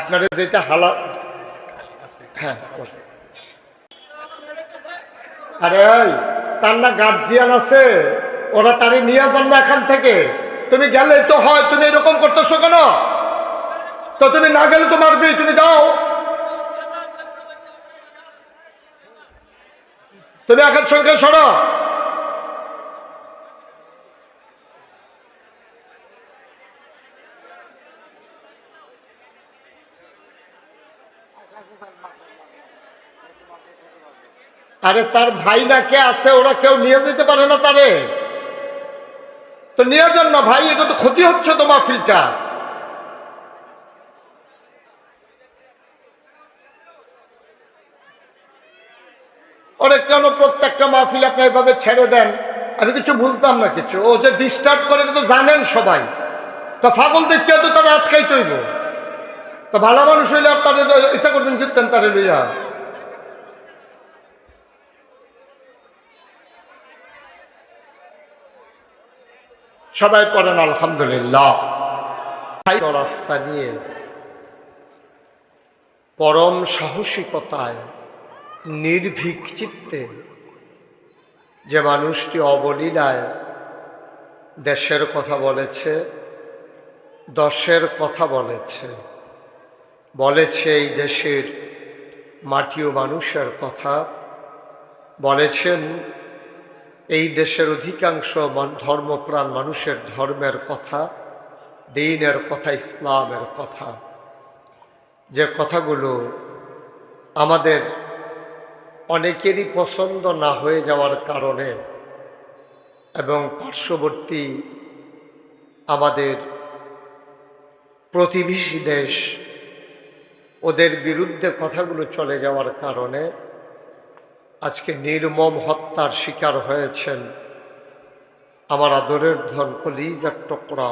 আপনারা যেটা হালা হ্যাঁ আরে ওই তার না গার্জিয়ান আছে, ওরা তারে নিয়ে যান না এখান থেকে। তুমি গেলে তো হয়, তুমি এরকম করতেছো কেন? তো তুমি না গেলে তো মারবি, তুমি যাও, তুমি এখন সরকার সরো। আরে তার ভাই না কে আছে, ওরা কেউ নিয়ে যেতে পারে না তারে, তো নিয়ে যান না ভাই, এটা তো ক্ষতি হচ্ছে তোমার ফিল্টার। ওরে কেন প্রত্যেকটা মাহফিল আপনি এভাবে ছেড়ে দেন? আমি কিছু বুঝতাম না কিছু। ও যে ডিস্টার্ব করে তো জানেন সবাই, তো ফাগল দেখতে তো তারা আটকাই তৈব। তো ভালো মানুষ হইলে তাদের ইচ্ছা করবেন কীর্তেন তারে লইয়া। সবাই পড়েন আলহামদুলিল্লাহ। রাস্তা নিয়ে পরম সাহসিকতায় নির্ভীক চিত্তে যে মানুষটি অবলীলায় দেশের কথা বলেছে, দশের কথা বলেছে, বলেছে এই দেশের মাটি ও মানুষের কথা, বলেছেন এই দেশের অধিকাংশ ধর্মপ্রাণ মানুষের ধর্মের কথা, দ্বীনের কথা, ইসলামের কথা, যে কথাগুলো আমাদের অনেকেরই পছন্দ না হয়ে যাওয়ার কারণে এবং পার্শ্ববর্তী আমাদের প্রতিবেশী দেশ ওদের বিরুদ্ধে কথাগুলো চলে যাওয়ার কারণে আজকে নির্মম হত্যার শিকার হয়েছেন আমার আদরের ধন কলিজার টুকরা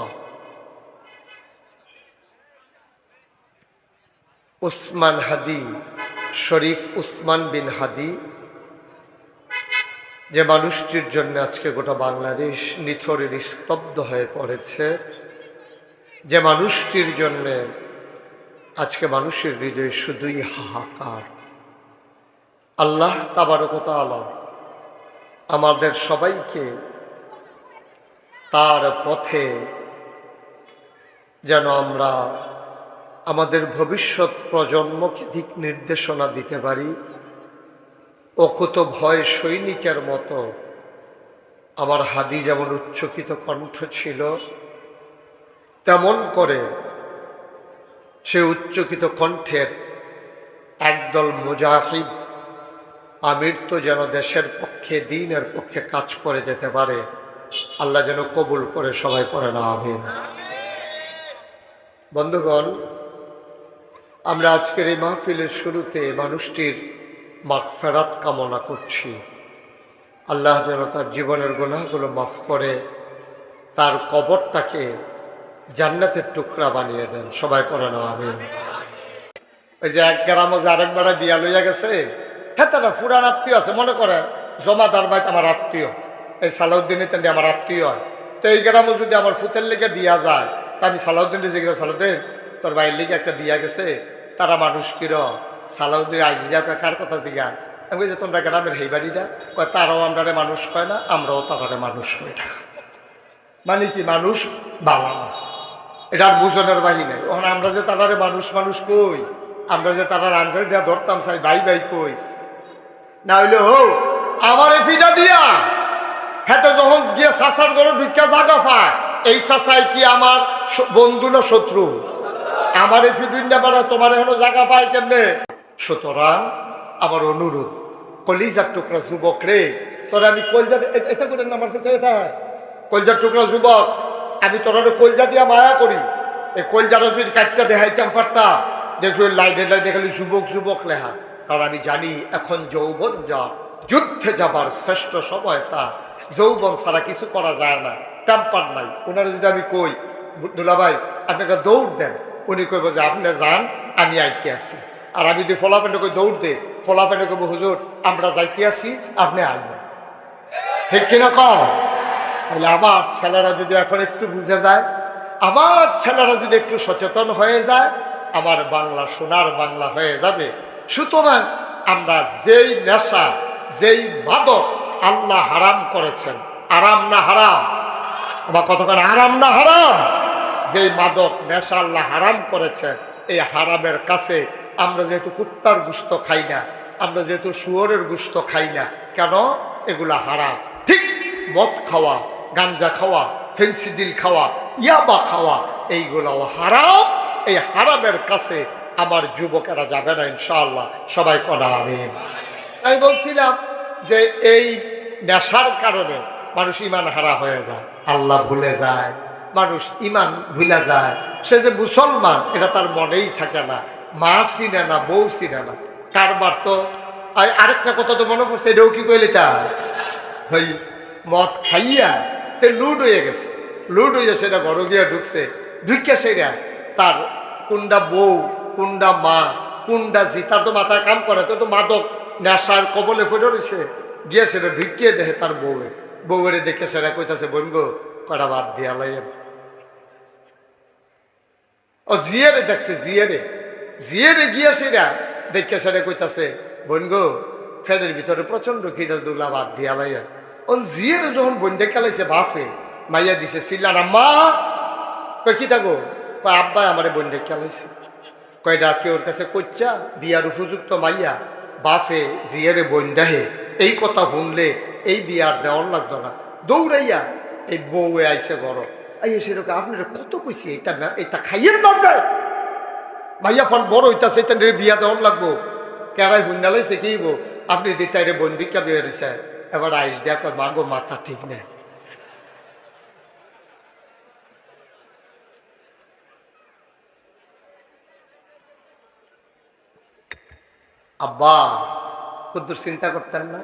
উসমান হাদি, শরীফ উসমান বিন হাদি, যে মানুষটির জন্য আজকে গোটা বাংলাদেশ নিথর নিস্তব্ধ হয়ে পড়েছে, যে মানুষটির জন্যে আজকে মানুষের হৃদয়ে শুধুই হাহাকার। আল্লাহ তাবারক ওয়া তাআলা আমাদের সবাইকে তার পথে যেন আমরা আমাদের ভবিষ্যৎ প্রজন্মকে দিক নির্দেশনা দিতে পারি। অকুত ভয় সৈনিকের মতো আমার হাদি যেমন উচ্চকিত কণ্ঠ ছিল, তেমন করে সে উচ্চকিত কণ্ঠের একদল মুজাহিদ আমির তো যেন দেশের পক্ষে, দ্বীনের পক্ষে কাজ করে যেতে পারে। আল্লাহ যেন কবুল করে, সবাই পড়ে না আমিন। বন্ধুগণ, আমরা আজকের এই মাহফিলের শুরুতে মানুষটির মাগফিরাত কামনা করছি। আল্লাহ যেন তার জীবনের গুনাহগুলো মাফ করে তার কবরটাকে জান্নাতের টুকরা বানিয়ে দেন, সবাই পড়ে না আমিন। ওই যে এক গ্রামে যে আরেক বেড়া বিয়া লইয়া গেছে, হ্যাঁ তারা পুরান আত্মীয় আছে, মনে করেন জমাদার বাইত আমার আত্মীয়, এই সালাউদ্দিনের তেমনি আমার আত্মীয় হয়। তো এই গ্রামে যদি আমার ফুতের লিগে বিয়া যায়, তা আমি সালাউদ্দিনের যে সালাউদ্দিন তোর বাইরের লিগে একটা বিয়া গেছে, তারা মানুষ কির সালাউদ্দিন আইজিয়া কার কথা জিগান। আমি যে তোমরা গ্রামের হেই বাড়িটা কয়, তারাও আমরা মানুষ কয় না, আমরাও তারা মানুষ কই না। মানে কি মানুষ বালা না, এটা আর বুঝনের বাহি নাই। ওখানে আমরা যে তারারে মানুষ মানুষ কই, আমরা যে তারার আনসার দিয়া ধরতাম চাই ভাই ভাই কই না, হইলে হোক আমার এই ফিটা দিয়া হ্যাঁ যখন গিয়ে চাষার ঘরে ভিক্ষা জাগা পায়, এই চাষাই কি আমার বন্ধু না শত্রু? আমার এই ফিটুইন্ডা বাড়া তোমার এখনো জায়গা পায় কেমনে? সুতরাং আমার অনুরোধ, কলিজার টুকরা যুবক রে, তোরা আমি কলজা এটা করেন আমার কাছে, এটা কলজার টুকরা যুবক, আমি তোরা কলজা দিয়া মায়া করি। এই কলজাটা যদি কাটটা দেখাইতাম পারতাম, দেখো লাইনে লাইনে খালি যুবক যুবক লেখা। কারণ আমি জানি এখন যৌবন যা, যুদ্ধে যাবার শ্রেষ্ঠ সময় তা, যৌবন ছাড়া কিছু করা যায় না, টেম্পার নাই। ওনারা যদি আমি কই দুলাভাই আপনি একটা দৌড় দেন, উনি কইব যে আপনি যান আমি আইতে আসি। আর আমি যদি ফলাফেন্ডে কই দৌড় দে, ফলাফেন্ডে কইব হুজুর আমরা যাইতে আসি আপনি আসবেন। ঠিক কিনা কম? তাহলে আমার ছেলেরা যদি এখন একটু বুঝে যায়, আমার ছেলেরা যদি একটু সচেতন হয়ে যায়, আমার বাংলা সোনার বাংলা হয়ে যাবে। সুতরাং আমরা যেই নেশা, যেই মাদক আল্লাহ হারাম করেছেন, আরাম না হারাম? আমার কতক্ষণ আরাম না হারাম? যেই মাদক নেশা আল্লাহ হারাম করেছেন, এই হারামের কাছে আমরা যেহেতু কুত্তার গোশত খাই না, আমরা যেহেতু শুয়োরের গোশত খাই না, কেন? এগুলা হারাম। ঠিক মদ খাওয়া, গাঞ্জা খাওয়া, ফেন্সিডিল খাওয়া, ইয়াবা খাওয়া, এইগুলাও হারাম। এই হারামের কাছে আমার যুবকেরা যাবে না ইনশাআল্লাহ। সবাই কনা আমিন। তাই বলছিলাম যে এই নেশার কারণে মানুষ ইমান হারা হয়ে যায়, আল্লাহ ভুলে যায়, মানুষ ইমান ভুলে যায়। সে যে মুসলমান এটা তার মনেই থাকে না, মা চিনে না, বউ চিনে না। কারবার তো আরেকটা কথা তো মনে পড়ছে, এটাও কি কইলে তা ওই মদ খাইয়া তে লুড হয়ে গেছে, লুড হয়ে সেটা ঘর গিয়া ঢুকছে, ঢুকে সেটা তার কোনটা বউ, কোনটা মা, কোনটা জি, তার তো মাথায় কাম করে, তো মাদক নেশার কবলে ফুটে রয়েছে, গিয়ে সেটা ঢুকিয়ে দেখে তার বউয়ের দেখে সেটা কইতাছে, বোন গো কটা বাদ দিয়া লাইয়েন। ও জিয়ারে দেখছে, জিয়ারে গিয়ে সেটা দেখে সেটা কইতাছে, বোন গো ফ্যানের ভিতরে প্রচন্ড খিদা, দুগলা বাদ দিয়া লাইয়েন। ও জিয়ারে যখন বোনটা খেলাইছে বাফে মাইয়া দিছে সিল্লানা, মা কই কি থাকো, কয় আব্বা আমার বোনটা খেলাইছে। কয়টা কেউর কাছে কচ্চা বিয়ার উপযুক্ত মাইয়া বাফে জিয়ারে বোনডাহে, এই কথা শুনলে এই বিয়ার দেওয়ার লাগতো না, দৌড়াইয়া এই বউয়ে আইসে ঘর। আইয়া সেরকম আপনারা কত কইছি এটা খাইয়েন না, মাইয়া ফল বড় হইতাছে, এটা বিয়া দেওয়ার লাগবো, কেরাই হুন্ডালাইছে কি আপনি দিতাইরে বোন ভিক্ষা বিয়ে রয়েছে। এবার আইস দেখ মা গো মাথা ঠিক নেই। আব্বা কদ্দুর চিন্তা করতেন না?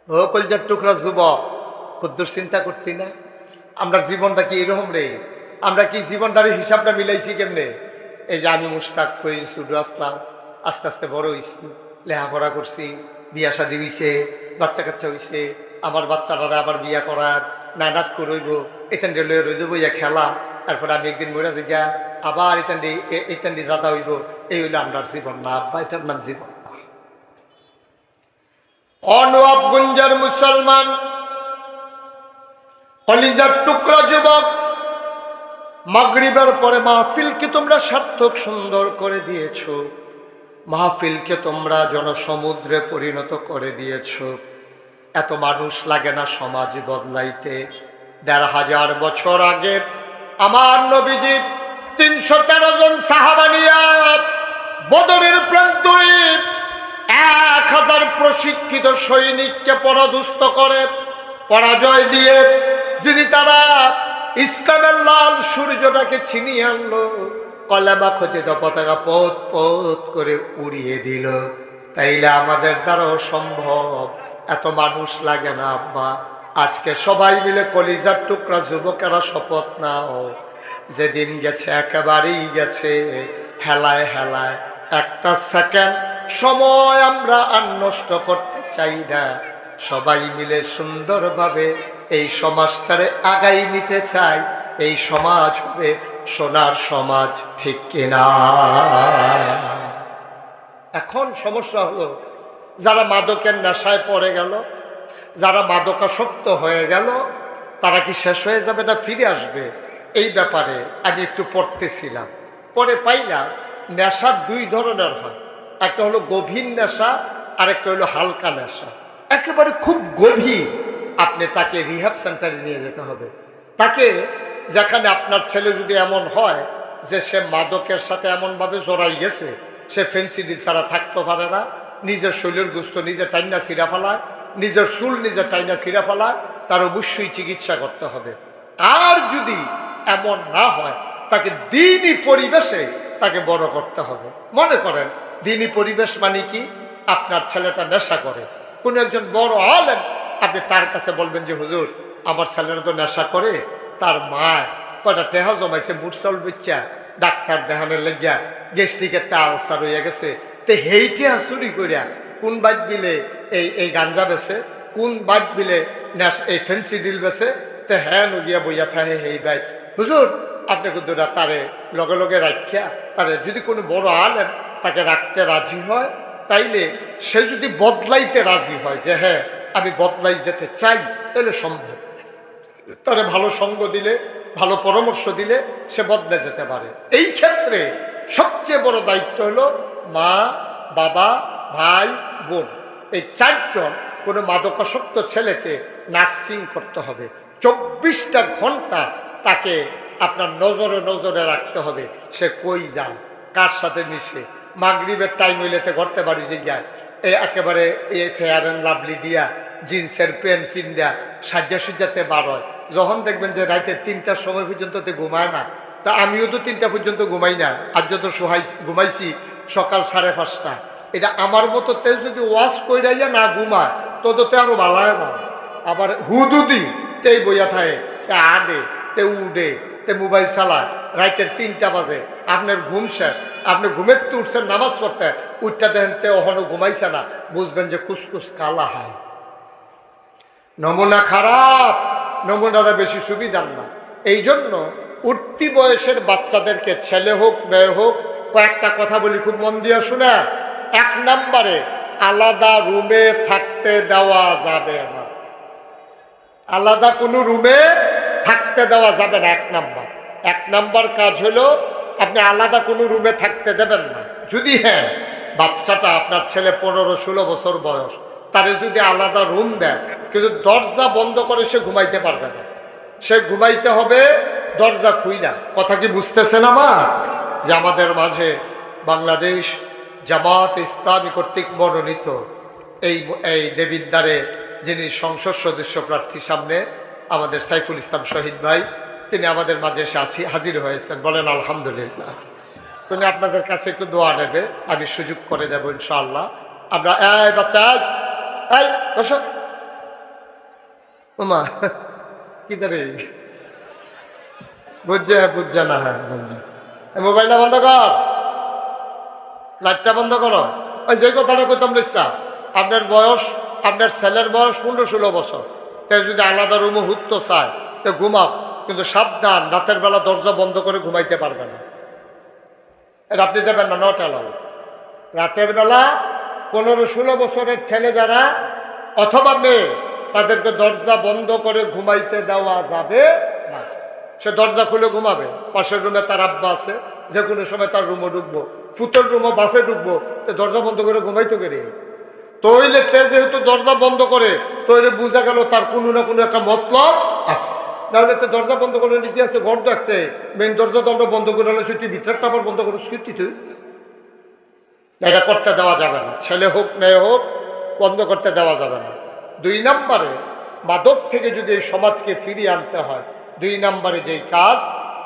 ও কলজার টুকরা যুবক, কদ্দুর চিন্তা করতি না? আমরা জীবনটা কি এরকম রে? আমরা কি জীবনটার হিসাবটা মিলাইছি কেমনে? এই যে আমি মুশতাক ফইজ শুধু আসলাম, আস্তে আস্তে বড় হয়েছি, লেখাপড়া করছি, বিয়া শাদি হইছে, বাচ্চা কাচ্চা হইছে, আমার বাচ্চারা আবার বিয়া করার নানাত করইব, এখান দিয়ে লয়ে রইব ইয়া খেলা, তারপরে আমি একদিন মরে যাই আবার এখান দিয়ে দাদা হইব। এই হইলো আমরার জীবন না আব্বা, এটার নাম জীবন না। অনওয়াবগঞ্জের মুসলমান কলিজার টুকরা যুবক, মাগরিবের পরে মাহফিলকে তোমরা সার্থক সুন্দর করে দিয়েছ, মাহফিলকে তোমরা জনসমুদ্রে পরিণত করে দিয়েছ। এত মানুষ লাগে না সমাজ বদলাইতে? ১৫০০ বছর আগে আমার নবীজি ৩১৩ জন সাহাবা নিয়া বদরের প্রান্তরে ১০০০ প্রশিক্ষিত সৈনিককে পরাধুস্ত করে, পরাজয় দিয়ে যদি তারা ইসলামের লাল সূর্যটাকে ছিনিয়ে আনলো, কলেমা খচিত পতাকা পথ পথ করে উড়িয়ে দিল, তাইলে আমাদের দ্বারাও সম্ভব। এত মানুষ লাগে না আব্বা। আজকে সবাই মিলে কলিজার টুকরা যুবকেরা শপথ নাও, যেদিন গেছে একেবারেই গেছে, হেলায় হেলায় একটা সেকেন্ড সময় আমরা আর নষ্ট করতে চাই না। সবাই মিলে সুন্দরভাবে এই সমাজটারে আগাই নিতে চাই। এই সমাজ হবে সোনার সমাজ, ঠিক কিনা? এখন সমস্যা হলো, যারা মাদকের নেশায় পড়ে গেল, যারা মাদকাসক্ত হয়ে গেল, তারা কি শেষ হয়ে যাবে না ফিরে আসবে? এই ব্যাপারে আমি একটু পড়তেছিলাম, পরে পাইলাম নেশা দুই ধরনের হয়। একটা হলো গভীর নেশা, আর একটা হলো হালকা নেশা। একেবারে খুব গভীর, আপনি তাকে রিহ্যাব সেন্টারে নিয়ে যেতে হবে। তাকে, যেখানে আপনার ছেলে যদি এমন হয় যে সে মাদকের সাথে এমনভাবে জড়াই গেছে, সে ফেন্সিডিল ছাড়া থাকতে পারে না, নিজের শরীরের গোস্ত নিজে টাইনা ছিঁড়া ফেলায়, নিজের চুল নিজে টাইনা ছিঁড়া ফেলায়, তার অবশ্যই চিকিৎসা করতে হবে। আর যদি এমন না হয়, তাকে দিনই পরিবেশে তাকে বড় করতে হবে। মনে করেন দিনই পরিবেশ মানে কি? আপনার ছেলেটা নেশা করে, কোনো একজন বড় আলেম, আপনি তার কাছে বলবেন যে হুজুর আমার ছেলেরা তো নেশা করে, তার মা কয়টা টেহা জমাইছে মুরসাল বেচ্চা ডাক্তার দেখানোর লেগিয়া, গ্যাস্ট্রিকের আলসার হয়ে গেছে, তো হেইটা চুরি করিয়া কোন বাইক বিলে এই গাঞ্জা বেছে, কোন বাইক বিলে এই ফেন্সিডিল বেছে, তো হ্যাঁ নগিয়া বইয়া থাকে হেই বাইক। হুজুর আপনি কিন্তু তারে লগে লগে রাখিয়া তারে যদি কোনো বড় আলেম তাকে রাখতে রাজি হয়, তাইলে সে যদি বদলাইতে রাজি হয় যে হ্যাঁ আমি বদলাই যেতে চাই, তাহলে সম্ভব। তারে ভালো সঙ্গ দিলে, ভালো পরামর্শ দিলে সে বদলে যেতে পারে। এই ক্ষেত্রে সবচেয়ে বড় দায়িত্ব হলো মা, বাবা, ভাই, বোন, এই চারজন কোনো মাদকাসক্ত ছেলেকে নার্সিং করতে হবে। 24টা ঘন্টা তাকে আপনার নজরে নজরে রাখতে হবে। সে কই যায়, কার সাথে মিশে। মাগরিবের টাইম হইলেতে ঘরতে বাড়ি যে যায় একেবারে ফেয়ার অ্যান্ড লাভলি দিয়া জিন্সের প্যান্ট ফিন দেয়া সাজ্জা সুজ্জাতে বার হয়। যখন দেখবেন যে রাতের 3টার সময় পর্যন্ত ঘুমায় না, তা আমিও তো 3টা পর্যন্ত ঘুমাই না। আজ যত ঘুমাইছি সকাল 5:30। এটা আমার মতো তে যদি ওয়াশ কইরাইয়া না ঘুমায় তদতে আরো ভালো না। আবার হুদুদি তেই বইয়া থাকে, তে আডে, তে উডে, তে মোবাইল চালায়। রাতের 3টা বাজে, আপনার ঘুম শেষ, আপনি ঘুমের তো উঠছেন নামাজ পড়তে, উঠটা দেখেন তে ওখানে ঘুমাইছে না, বুঝবেন যে কুসকুস কালা হয়। নমুনা খারাপ, নমুনাটা বেশি সুবিধার না। এই জন্য উঠতি বয়সের বাচ্চাদেরকে, ছেলে হোক মেয়ে হোক, কয়েকটা কথা বলি, খুব মন দিয়ে শুনে। 1 নম্বরে আলাদা রুমে থাকতে দেওয়া যাবে না। আলাদা কোনো রুমে থাকতে দেওয়া যাবে না। 1 নম্বর কাজ হলো আপনি আলাদা কোনো রুমে থাকতে দেবেন না। যদি হ্যাঁ বাচ্চাটা আপনার ছেলে 15-16 বছর বয়স, তারে যদি আলাদা রুম দেন, কিন্তু দরজা বন্ধ করে সে ঘুমাইতে পারবে না। সে ঘুমাইতে হবে দরজা খুইলা। কথা কি বুঝতেছেন আমার? যে আমাদের মাঝে বাংলাদেশ জামাত ইসলামী কর্তৃক মনোনীত এই দেবিদ্বারে যিনি সংসদ সদস্য প্রার্থী সামনে আমাদের সাইফুল ইসলাম শহীদ ভাই, তিনি আমাদের মাঝে এসে হাজির হয়েছেন। বলেন আলহামদুলিল্লাহ। তিনি আপনাদের কাছে একটু দোয়া নেবে, আমি সুযোগ করে দেব ইনশাআল্লাহ। আমরা এই বাচ্চা, এই বসো। ওমা কি দেবে বুঝছে না? হ্যাঁ মোবাইলটা বন্ধ কর, লাইটটা বন্ধ করো। ওই যে কথাটা কইতাম ইসলাম, আপনার বয়স, আপনার ছেলের বয়স 15-16 বছর, তাই যদি আলাদা রুমে হুত্তো চায় তো ঘুমাও, কিন্তু সাবধান, রাতের বেলা দরজা বন্ধ করে ঘুমাইতে পারবে না। এটা আপনি দেবেন না, নট অ্যালাউ। রাতের বেলা 15-16 বছরের ছেলে যারা অথবা মেয়ে, তাদেরকে দরজা বন্ধ করে ঘুমাইতে দেওয়া যাবে না। সে দরজা খুলে ঘুমাবে। পাশের রুমে তার আব্বা আছে, যে কোনো সময় তার রুমে ঢুকবো, ফুতের রুমে বাফে ঢুকবো, তো দরজা বন্ধ করে ঘুমাইতো গেলে তৈলে তে যেহেতু দরজা বন্ধ করে, তৈলে বোঝা গেল তার কোনো না কোনো একটা মতলব আছে। নাহলে তো দরজা বন্ধ করে কি আছে, ঘর তো একটাই, মেন দরজা তো আমরা বন্ধ করে হলে তুই ভিতরটা আবার বন্ধ করে তুই তুই এটা করতে দেওয়া যাবে না। ছেলে হোক মেয়ে হোক, বন্ধ করতে দেওয়া যাবে না। 2 নম্বরে মাদক থেকে যদি এই সমাজকে ফিরিয়ে আনতে হয়, 2 নম্বরে যেই কাজ,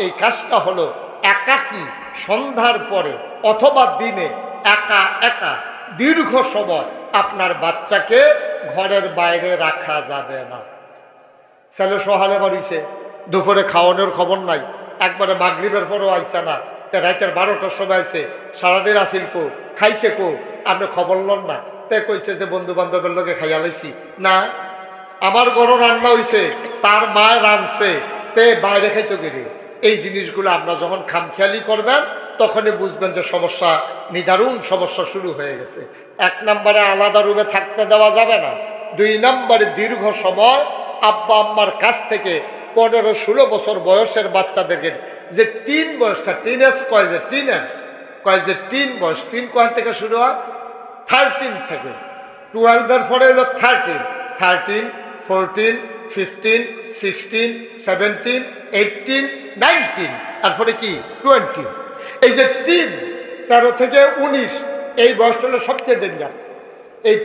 এই কাজটা হলো একাকী সন্ধ্যার পরে অথবা দিনে একা একা দীর্ঘ সময় আপনার বাচ্চাকে ঘরের বাইরে রাখা যাবে না। ছেলে সহালে বাড়িছে, দুপুরে খাওয়ানোর খবর নাই, একবারে মাগরিবের পরেও আইসে না, তে রাতের 12টার সময় আইসে, সারাদিন আসিল কো, খাইছে কো, আপনি খবর লন না। তে কইছে যে বন্ধু বান্ধবের লোকে খাইয়া লাইছি না, আমার ঘরও রান্না হইছে, তার মায় রাঁধছে, তে বাইরে খাইতে গেলে। এই জিনিসগুলো আপনারা যখন খামখেয়ালি করবেন, তখনই বুঝবেন যে সমস্যা, নিদারুণ সমস্যা শুরু হয়ে গেছে। 1 নম্বরে আলাদা রুমে থাকতে দেওয়া যাবে না। 2 নম্বরে দীর্ঘ সময় আব্বা আম্মার কাছ থেকে 15-16 বছর বয়সের বাচ্চাদেরকে, যে টিন বয়সটা, টিনেজ কয় যে টিন বয়স, 3 কয়েন থেকে শুরু হয়, 13 থেকে 12-এর পরে হলো 13, 14, 15, 16, 17, 18, 19, তারপরে কি 20। এই যে 13 থেকে 19, এই বয়সটা হলো সবচেয়ে ডেঞ্জার। এই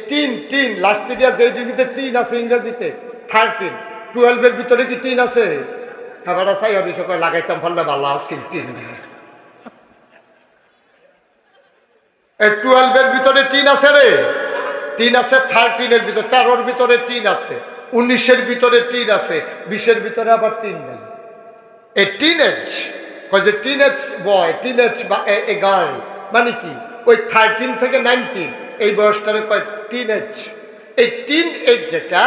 টিন লাস্টে দিয়া যে ডিগ্রিতে টিন আছে ইংরেজিতে 13, 12-এর ভিতরে কি টিন আছে? এবার চাই আমি সকাল লাগাইতাম পারলে ভালো আসছিল টিন। এই 12-এর ভিতরে টিন আছে রে, টিন আছে 13-এর ভিতরে, 13-এর ভিতরে টিন আছে, 19-এর ভিতরে টিন আছে, 20-এর ভিতরে আবার টিন নেই। এই টিনেজ কয় যে টিনেজ বয়, টিনেজ বা এ গার্ল, মানে কি ওই 13 থেকে 19 এই বয়সটারে কয় টিনেজ। এই টিন এজ যেটা,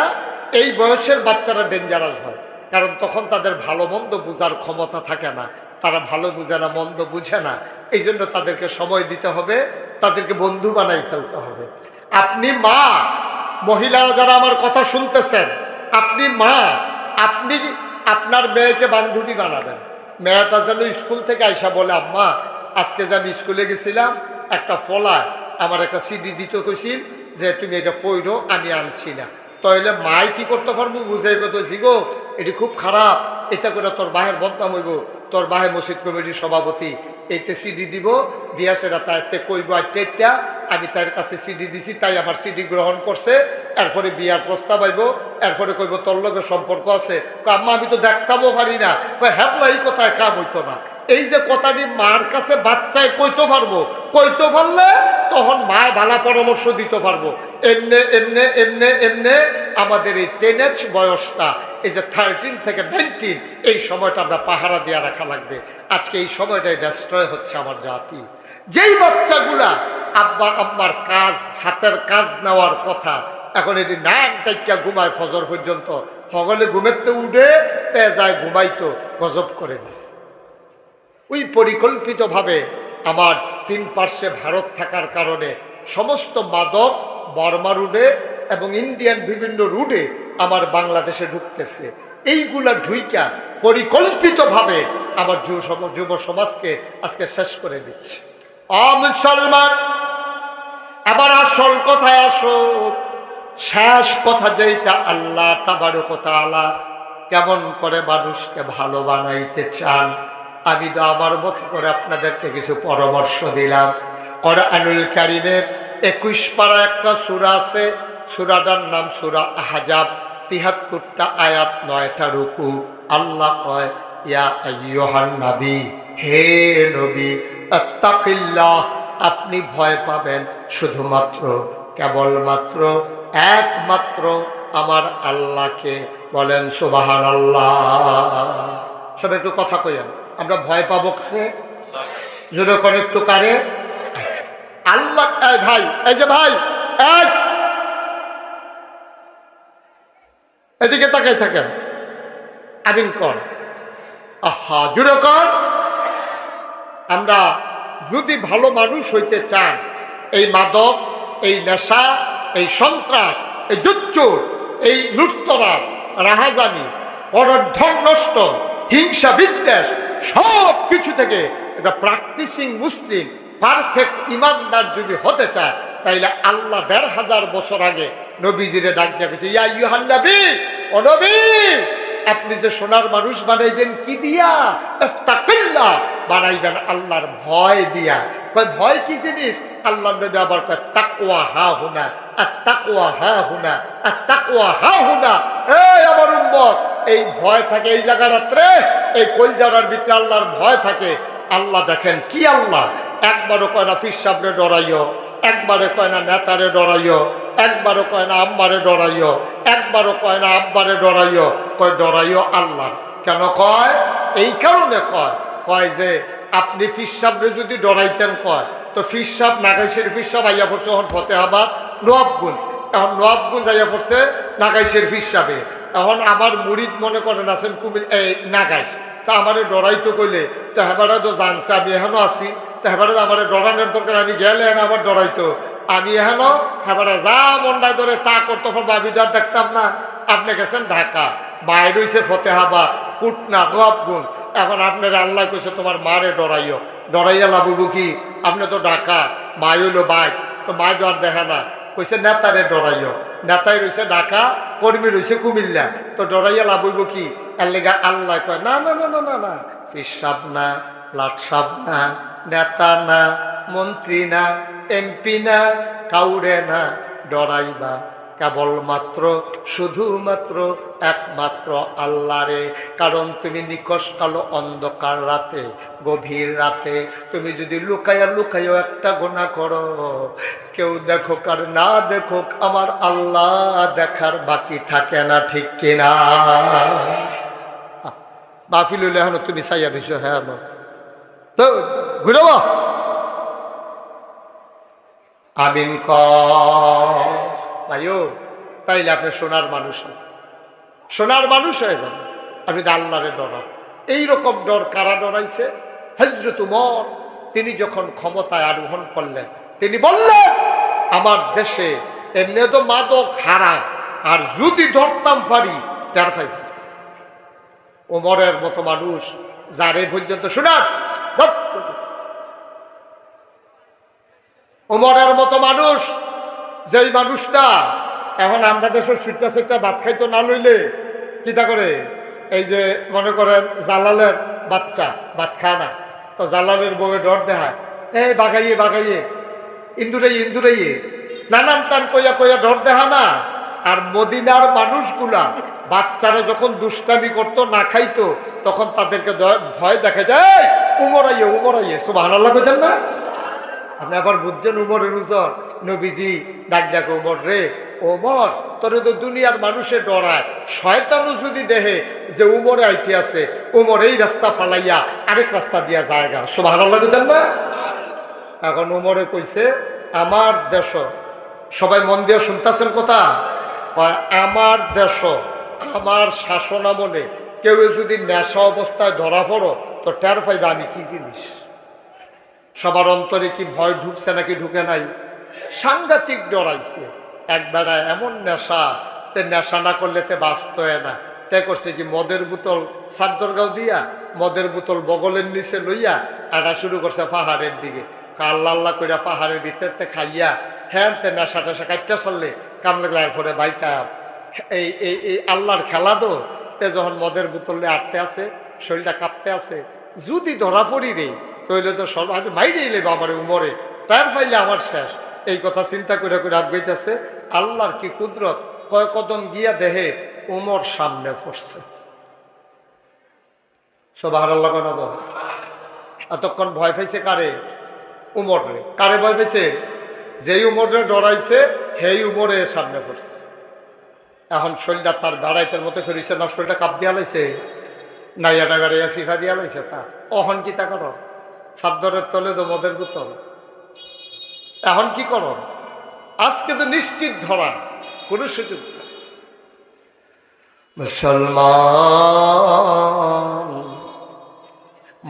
এই বয়সের বাচ্চারা ডেঞ্জারাস হয়, কারণ তখন তাদের ভালো মন্দ বোঝার ক্ষমতা থাকে না। তারা ভালো বুঝে না, মন্দ বুঝে না। এই জন্য তাদেরকে সময় দিতে হবে, তাদেরকে বন্ধু বানাই ফেলতে হবে। আপনি মা, মহিলারা যারা আমার কথা শুনতেছেন, আপনি মা, আপনি আপনার মেয়েকে বান্ধবী বানাবেন। মেয়েটা যেন স্কুল থেকে আইসা বলে, আম্মা আজকে যে আমি স্কুলে গেছিলাম, একটা ফলা আমার একটা সিডি দিতে কইছিল যে তুমি এটা পড়ো, আমি আনছি না। তাহলে মাই কি করতে পারবো, বুঝাই করতেছি গো এটি খুব খারাপ, এটা করে তোর বাহের বদনাম হইব, তোর বাহে মসজিদ কমিটির সভাপতি এইতে সিডি দিব, দিয়া সেটা তাইতে কইব আর টেটটা আমি তার কাছে সিডি দিছি, তাই আমার সিডি গ্রহণ করছে, এরপরে বিয়ার প্রস্তাব আইব, এরপরে কইব তোর লগে সম্পর্ক আছে। আম্মা আমি তো দেখতামও পারি না, হ্যাপলাই কোথায় কাম হইতো না। এই যে কথাটি মার কাছে বাচ্চায় কইতে পারবো, কইতে পারলে তখন মায় ভালো পরামর্শ দিতে পারবো। এমনে এমনে এমনে এমনে আমাদের এই টিনেজ বয়সটা, এই যে 13 থেকে 19, এই সময়টা আমরা পাহারা দিয়ে রাখা লাগবে। আজকে এই সময়টাই ডেস্ট্রয় হচ্ছে আমার জাতি। যেই বাচ্চাগুলা আব্বা আম্মার কাজ, হাতের কাজ নেওয়ার কথা, এখন এটি নাক ডাইকা ঘুমায় ফজর পর্যন্ত, হগলে ঘুমেতে উঠে তে যায় ঘুমাইতো, গজব করে দিস। ওই পরিকল্পিতভাবে আমার 3 পার্শ্বে ভারত থাকার কারণে সমস্ত মাদক বর্মা রুটে এবং ইন্ডিয়ান বিভিন্ন রুটে আমার বাংলাদেশে ঢুকতেছে। এইগুলা ঢুইকা পরিকল্পিতভাবে আমার যুব সমাজকে আজকে শেষ করে দিচ্ছে। মুসলমান, এবার আসল কথায় আসো। শেষ কথা যেটা, আল্লাহ তাবারক ওয়া তাআলা কেমন করে মানুষকে ভালো বানাইতে চান, আমি তো আমার মতো করে আপনাদেরকে কিছু পরামর্শ দিলাম। কোরআনুল কারীমে 21 পারা একটা সূরা আছে, সূরাটার নাম সূরা আহজাব, 73টা আয়াত, 9টা রুকু। আল্লাহ কয়, ইয়া আইয়ুহান নবী, হে নবী, আত্তাকিল্লাহ, আপনি ভয় পাবেন শুধুমাত্র, কেবলমাত্র, একমাত্র আমার আল্লাহকে। বলেন সুবহানাল্লাহ। সব একটু কথা কইেন, আমরা ভয় পাবো কারে? জোরে করে একটু কারে? আল্লাহ। ভাই, এই যে ভাই, এদিকে তাকাই থাকেন, আমিন কর। আহা, জোরে কর। আমরা যদি ভালো মানুষ হইতে চান, এই মাদক, এই নেশা, এই সন্ত্রাস, এই জুচ্চুর, এই লুটতরাজ, রাহাজানি, পরধন নষ্ট, হিংসা বিদ্বেষ, সব কিছু থেকে একটা প্র্যাকটিসিং মুসলিম, পারফেক্ট ইমানদার যদি হতে চায়, তাইলে আল্লাহ 1500 বছর আগে নবীজিরে ডাক দিয়া গেছে, ইয়া আইয়ুহান নবী, ও নবী, আপনি যে সোনার মানুষ বানাইবেন কি দিয়া? তাকওয়া বানাইবেন আল্লাহর ভয় দিয়া। কয় ভয় কি জিনিস? আল্লাহ নবী আবার কয়, তাকওয়া হা হুনা, আর তাকওয়া হা হুনা, আর তাকওয়া হা হুনা। এই আমার উম্মত, এই ভয় থাকে এই জায়গাটাতে, এই কলজারার ভিতরে আল্লাহর ভয় থাকে। আল্লাহ দেখেন কি, আল্লাহ একবারও কয় না ফির সাবরে ডরাইও, একবারে কয় না নেতারে ডরাইও, একবারও কয় না আম্মারে ডরাইও, একবারও কয় না আব্বারে ডরাইও, কয় ডরাইও আল্লাহ। কেন কয়? এই কারণে কয়, কয় যে আপনি ফির সাবরে যদি ডরাইতেন, কয় তো ফির সাব, নাগাইশের ফির সাব আইয়া পড়ছে এখন ফতেহাবাদ নবাবগঞ্জ, এখন নবাবগঞ্জ আইয়া পড়ছে নাগাইশের ফির সাবে। এখন আমার মুরিদ মনে করেন আছেন কুমির, এই নাগাইশ, তা আমারে ডরাইতো কইলে তো হেবারা তো জানছে আমি এখনো আছি, তো হেবারা আমার ডরানোর দরকার, আমি গেলে এখন আবার ডরাইতো, আমি এখনো হেবারা যা মন্ডায় ধরে তা করতে পারবো, আমি তো আর দেখতাম না। আপনি গেছেন ঢাকা, মায়ের হইছে ফতেহাবাদ, কুটনা, নবাবগঞ্জ, এখন আপনার আল্লাহ কইছে তোমার মারে ডরাইও, ডরাইয়া লাভবো কি? আপনি তো ঢাকা, মাই হইলো বাইক, তো মায় তো আর দেখে না, কইছে নেতারে ডরাইও, নেতাই রয়েছে ঢাকা, কর্মী রয়েছে কুমিল্লা, তো ডরাইয়া লাভ হইব কি? এর লেগা আল্লাহ কয়, না না না না না না, পিসাব না, লাটসাব না, নেতা না, মন্ত্রী না, এমপি না, কাউরে না ডরাইবা, কেবলমাত্র, শুধুমাত্র, একমাত্র আল্লাহরে। কারণ তুমি নিকষ কালো অন্ধকার রাতে, গভীর রাতে তুমি যদি লুকাইয়া লুকাইয়া একটা গুনাহ করো, কেউ দেখুক আর না দেখুক, আমার আল্লাহ দেখার বাকি থাকে না, ঠিক কিনা? মাহফিল হইলে এখন তুমি চাইয়া দিছো, হ্যাঁ তো ঘুরে আমিন ক ভাইও, তাইলে আপনি সোনার মানুষ, সোনার মানুষ হয়ে যাবেন। আপনি তো আল্লাহরে ডরান, এই রকম ডর কারা ডরাইছে? হযরত উমর তিনি যখন ক্ষমতায় আরোহণ করলেন, তিনি বললেন আমার দেশে এমনি তো মাদক হারাম, আর যদি ধরতাম পারি টের পাইব। ওমরের মতো মানুষ যারে পর্যন্ত শোনান, ওমরের মতো মানুষ, যেই মানুষটা এখন আমরা দেশের সুট্টা সুট্টা ভাত খাইতো না লইলে কিতা করে, এই যে মনে করেন জালালের বাচ্চা ভাত খায় না, তো জালালের বউয়ে ডর দেখায়, এই বাগাইয়ে বাগাইয়ে ইন্দুরাইয়ে ইন্দুরাইয়ে নানান তান কইয়া কইয়া ডর দেখা না। আর মদিনার মানুষগুলা বাচ্চারা যখন দুষ্টামি করতো না খাইতো, তখন তাদেরকে ভয় দেখা যায়, উমরাইয়ে উমরাইয়ে, সুবহানাল্লাহ কইতেন না? আপনি আবার বুঝছেন উমরের উজর, নবীজি ডাক ডাকে উমর রে, ওমর তোর তো দুনিয়ার মানুষে ডরায়, শয়তানও যদি দেহে যে উমরে আইতে আছে, উমর এই রাস্তা ফালাইয়া আরেক রাস্তা দিয়া জায়গা, সুবহানাল্লাহ কইতেন না? এখন উমরে কইছে আমার দেশ, সবাই মন দিয়ে শুনতেছেন কথা, আমার দেশ আমার শাসন আমলে কেউ যদি নেশা অবস্থায় ধরা পড়ো তো টের পাইবে আমি কি জিনিস। সবার অন্তরে কি ভয় ঢুকছে নাকি ঢুকে নাই? সাংঘাতিক ডরাইছে। এক বেড়ায় এমন নেশা, তে নেশা না করলে তে বাঁচত না, তে করছে কি মদের বোতল সাদ্দরগাঁও দিয়া মদের বোতল বগলের নিচে লইয়া আটা শুরু করছে পাহাড়ের দিকে, আল্লাহ আল্লাহ কইরা পাহাড়ের ভিতরতে খাইয়া হ্যাঁ তে নেশা টেশা কাটতে চললে কাম লাগলে পরে বাইতা এই এই এই আল্লাহর খেলা দো। তে যখন মদের বোতলে আটতে আছে, শরীরটা কাঁপতে আছে, যদি ধরা পড়ি রে তৈলে তো সব আজ মাইরেই লেবে আমার উমরে, তার ফাইলে আমার শেষ। এই কথা চিন্তা করে করে আগাইতেছে, আল্লাহর কি কুদরত, কয় কদম গিয়া দেহে উমর সামনে পড়ছে। সুবহানাল্লাহ কেন তো? এতক্ষণ ভয় পাইছে কারে? উমর রে। কারে ভয় পাইছে? যেই উমরে ডরাইছে সেই উমরে সামনে পড়ছে। এখন শরীরটা তার বেড়াইতের মতো করেছে না, শরীরটা কাপ দিয়া লাইছে, নাইয়াটা বেড়াইয়া শিখা দিয়া লাইছে তার। অহন কি তা কর? সাদ্দরের তলে তো মদের বোতল, এখন কি কর? আজকে তো নিশ্চিত ধরা, কোনো সুযোগ নেই। মুসলমান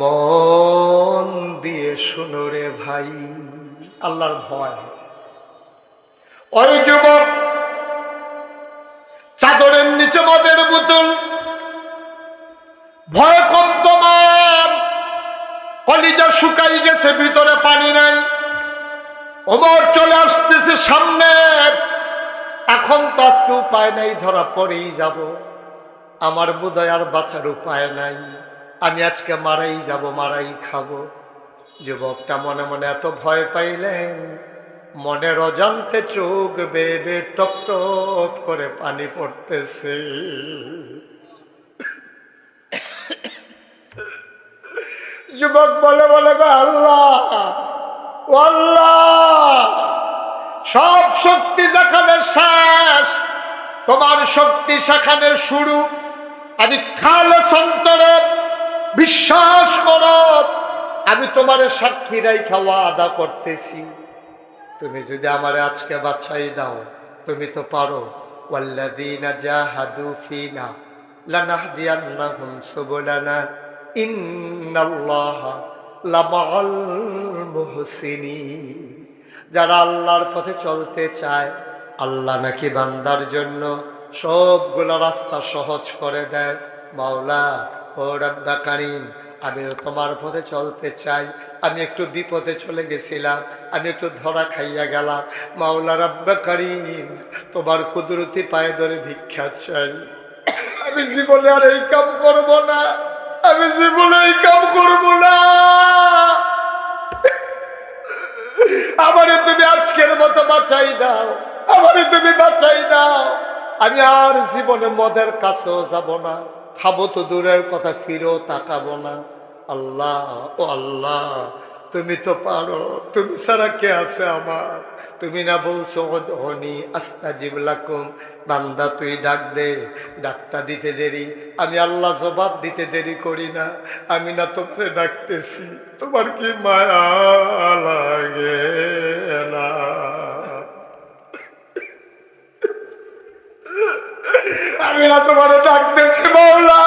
মন দিয়ে শুনো রে ভাই, আল্লাহর ভয়। ওই যুবক চাদরের নিচে মদের বোতল, ভয় কম তোমার, কলিজা শুকাই গেছে, ভিতরে পানি নাই। ওমর চলে আসতেছে সামনে, এখন তো আজকে উপায় নাই, ধরা পড়েই যাব, আমার বোধহয় আর বাঁচার উপায় নাই, আমি আজকে মারাই যাব, মারাই খাবো। যুবকটা মনে মনে এত ভয় পাইলেন, মনের অজান্তে চোখ বেয়ে টপ টপ করে পানি পড়তেছে। যুবক বলে বলে গো আল্লাহ, ও আল্লাহ, সব শক্তি যেখানে শেষ, তোমার শক্তি সেখানে শুরু। আমি খালেস অন্তরে বিশ্বাস করো, আমি তোমার সাক্ষী রাইখা ওয়াদা করতেছি, তুমি যদি আমারে আজকে বাছাই দাও, তুমি তো পারো, ওয়াল্লাযীনা জাহাদু ফীনা লানাহদিয়ান্নাহুম সুবুলানা ইন্নাল্লাহা লামাআল মুহসিনিন। যারা আল্লাহর পথে চলতে চায়, আল্লাহ নাকি বান্দার জন্য সবগুলো রাস্তা সহজ করে দেয়। মাওলা ও রব্বা কারীম, আমি তোমার পথে চলতে চাই, আমি একটু বিপদে চলে গেছিলাম, আমি একটু ধরা খাইয়া গেলাম, মাওলা রব্বা কারীম তোমার কুদরতি পায়ে ধরে ভিক্ষা চাই, আমি জীবনে আর এই কাম করব না, আমি জীবনে এই কাম করব না, আমারে তুমি আজকের মতো বাঁচাই দাও, আমারে তুমি বাঁচাই দাও, আমি আর জীবনে মদের কাছেও যাব না, খাবো তো দূরের কথা, ফিরেও তাকাবো না। আল্লাহ ও আল্লাহ, তুমি তো পারো, তুমি ছাড়া কে আছে আমার? তুমি না বলছো উদউনি আস্তাজিব লাকুম, বান্দা তুই ডাক দে, ডাকটা দিতে দেরি, আমি আল্লাহ জবাব দিতে দেরি করি না, আমি না তোমারে ডাকতেছি, তোমার কি মায়া লাগে না? আমি না তোমারে ডাকতেছি মাওলা,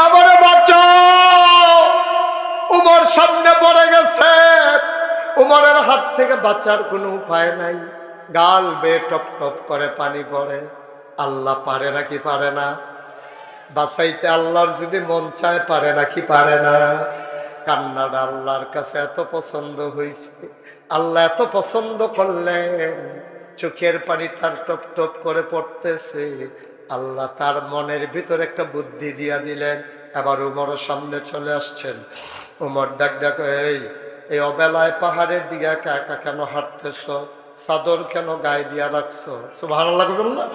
আমারে বাঁচাও। উমর সামনে পড়ে গেছে, উমরের হাত থেকে বাঁচার কোনো উপায় নাই, গাল বেয়ে টপ টপ করে পানি পড়ে। আল্লাহ পারে নাকি পারে না? বাঁচাইতে আল্লাহর যদি মন চায় পারে নাকি পারে না? কান্নাটা আল্লাহর কাছে এত পছন্দ হয়েছে, আল্লাহ এত পছন্দ করলেন, চোখের পানি তার টপ টপ করে পড়তেছে। আল্লাহ তার মনের ভিতরে একটা বুদ্ধি দিয়া দিলেন। এবার উমরের সামনে চলে আসছেন। উমর ডাক ডাক, এই অবেলায় পাহাড়ের দিকে একা একা কেন হাঁটতেছ? চাদর কেন গায়ে দিয়া রাখছো? সুবহানাল্লাহ বলুন না।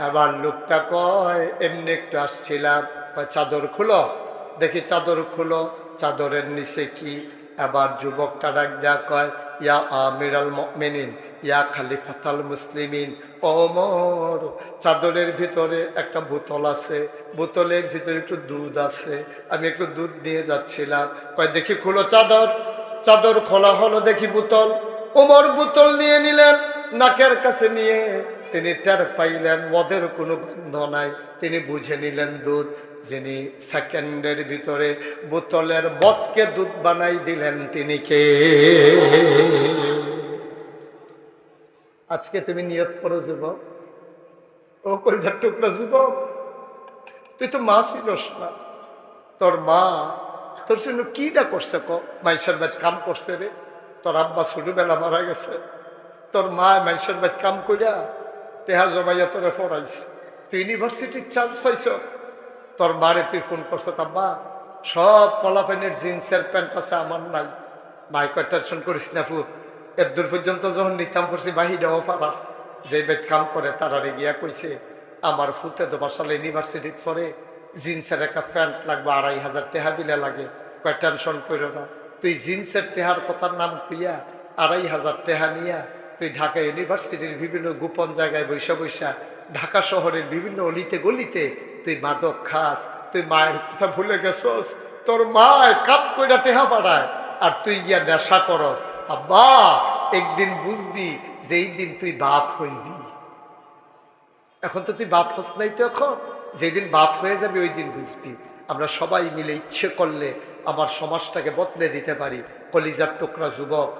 এবার লোকটা কয়, এমনি একটু আসছিলাম। চাদর খুলো দেখি, চাদর খুলো, চাদরের নিচে কি? এবার যুবকটা ডাক দেয়া কয়, ইয়া আমিরাল মুমিনিন, ইয়া খলিফাতুল মুসলিমিন, ওমর, চাদরের ভিতরে একটা বোতল আছে, বোতলের ভিতরে একটু দুধ আছে, আমি একটু দুধ নিয়ে যাচ্ছিলাম। কয় দেখি খুলো চাদর। চাদর খোলা হলো, দেখি বোতল। ওমর বোতল নিয়ে নিলেন, নাকের কাছে নিয়ে তিনি টের পাইলেন মদের কোনো গন্ধ নাই। তিনি বুঝে নিলেন দুধ। যিনি সেকেন্ডের ভিতরে বোতলের মদকে দুধ বানাই দিলেন তিনি কে? আজকে তুমি নিয়ত করো যুবক, ও কলিজার টুকরা যুবক, তুই তো মা ছিলস না, তোর মা তোর জন্য কিটা করছে? মানুষের বাড়ি কাম করছে রে, তোর আব্বা ছোটবেলা মারা গেছে, তোর মা মানুষের বাড়ি কাম করিয়া টেহা জমাইয়া তোরে পড়াইছে, তুই ইউনিভার্সিটির চান্স পাইছ, তোর মারে তুই ফোন করছো, আব্বা সব পলাফেনের জিন্সের প্যান্ট আছে, আমার নাই। মাই কয় টেনশন করিস না ফুট, এর দূর পর্যন্ত যখন নিতাম পড়ছি বাহিরেও পারা, যে বেদ কাম করে তারারে গিয়া কইছে, আমার ফুতে তো বাসালে ইউনিভার্সিটিত পড়ে, জিন্সের একটা প্যান্ট লাগবে, 2500 টেহা বিলে লাগে। কয় টেনশন করো না, তুই জিন্সের টেহার কথার নাম কইয়া 2500 টেহা নিয়া তুই ঢাকা ইউনিভার্সিটির বিভিন্ন গোপন জায়গায় বৈশা বৈশা, ঢাকা শহরের বিভিন্ন অলিতে গলিতে তুই মাদক খাস, তুই মায়ের কথা ভুলে গেছস, তোর মায় কাপ কইরা টেহা পাঠায়, আর তুই গিয়া নেশা করস। আব্বা একদিন বুঝবি যে এই দিন তুই বাপ হইবি। এখন তো তুই বাপ হস নাই, তো এখন যেদিন বাপ হয়ে যাবে ওই দিন বুঝবি। আমরা সবাই মিলে ইচ্ছে করলে আমার সমাজটাকে বদলে দিতে পারি। কলিজার টুকরা যুবক,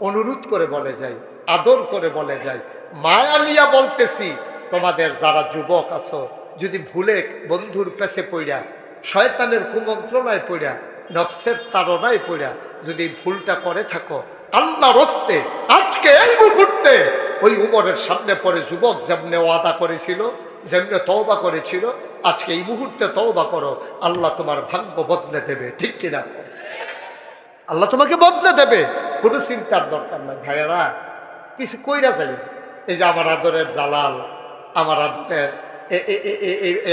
অনুরোধ করে বলে যাই, আদর করে বলে যাই, মায়া নিয়া বলতেছি, তোমাদের যারা যুবক আছো, যদি ভুলে বন্ধুর পেছে পড়া, শয়তানের কুমন্ত্রণায় পড়া, নফসের তাড়নায় পড়া যদি ভুলটা করে থাকো, আল্লাহ রস্তে আজকে এই মুহূর্তে ওই উমরের সামনে পড়ে যুবক যেমনে ওয়াদা করেছিল, যেমনে তওবা করেছিল, আজকে এই মুহূর্তে তওবা করো, আল্লাহ তোমার ভাগ্য বদলে দেবে। ঠিক কিনা? আল্লাহ তোমাকে বদলে দেবে, কোনো চিন্তার দরকার নাই। ভাইয়েরা কিছু কইরা যাই, এই যে আমার আদরের জালাল, আমার আদরের